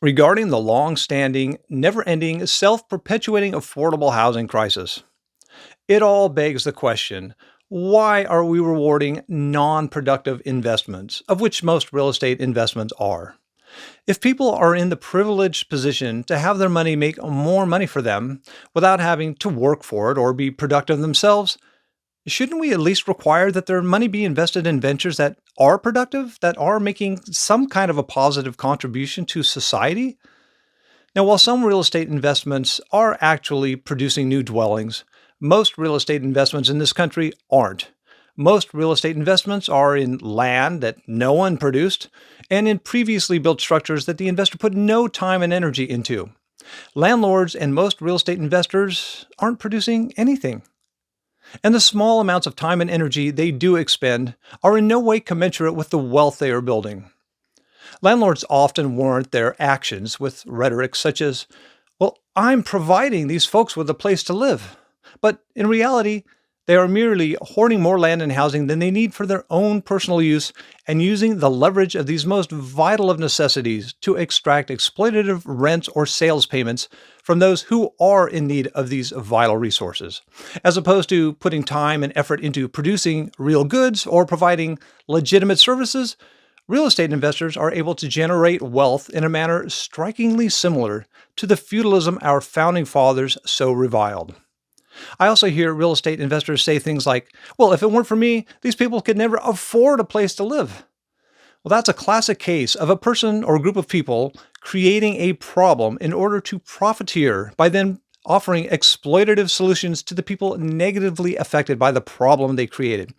Regarding the long-standing, never-ending, self-perpetuating affordable housing crisis. It all begs the question, why are we rewarding non-productive investments, of which most real estate investments are? If people are in the privileged position to have their money make more money for them without having to work for it or be productive themselves, shouldn't we at least require that their money be invested in ventures that are productive, that are making some kind of a positive contribution to society? Now, while some real estate investments are actually producing new dwellings, most real estate investments in this country aren't. Most real estate investments are in land that no one produced and in previously built structures that the investor put no time and energy into. Landlords and most real estate investors aren't producing anything. And the small amounts of time and energy they do expend are in no way commensurate with the wealth they are building. Landlords often warrant their actions with rhetoric such as, well, I'm providing these folks with a place to live. But in reality, they are merely hoarding more land and housing than they need for their own personal use and using the leverage of these most vital of necessities to extract exploitative rent or sales payments from those who are in need of these vital resources, as opposed to putting time and effort into producing real goods or providing legitimate services. Real estate investors are able to generate wealth in a manner strikingly similar to the feudalism our founding fathers so reviled. I also hear real estate investors say things like, well, if it weren't for me, these people could never afford a place to live. Well, that's a classic case of a person or group of people creating a problem in order to profiteer by then offering exploitative solutions to the people negatively affected by the problem they created.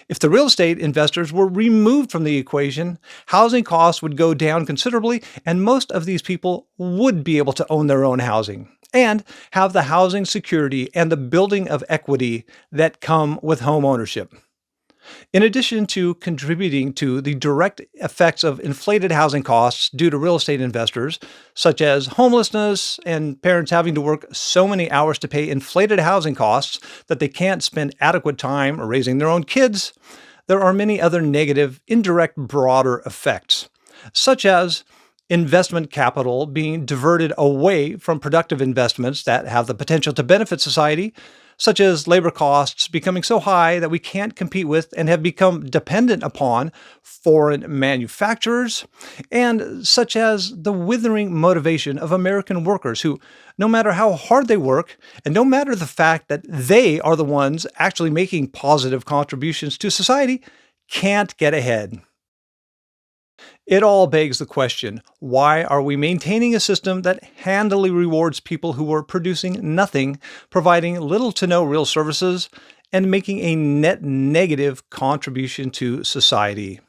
If the real estate investors were removed from the equation, housing costs would go down considerably, and most of these people would be able to own their own housing and have the housing security and the building of equity that come with home ownership. In addition to contributing to the direct effects of inflated housing costs due to real estate investors, such as homelessness and parents having to work so many hours to pay inflated housing costs that they can't spend adequate time raising their own kids, there are many other negative, indirect, broader effects, such as investment capital being diverted away from productive investments that have the potential to benefit society, such as labor costs becoming so high that we can't compete with and have become dependent upon foreign manufacturers, and such as the withering motivation of American workers who, no matter how hard they work, and no matter the fact that they are the ones actually making positive contributions to society, can't get ahead. It all begs the question, why are we maintaining a system that handily rewards people who are producing nothing, providing little to no real services, and making a net negative contribution to society?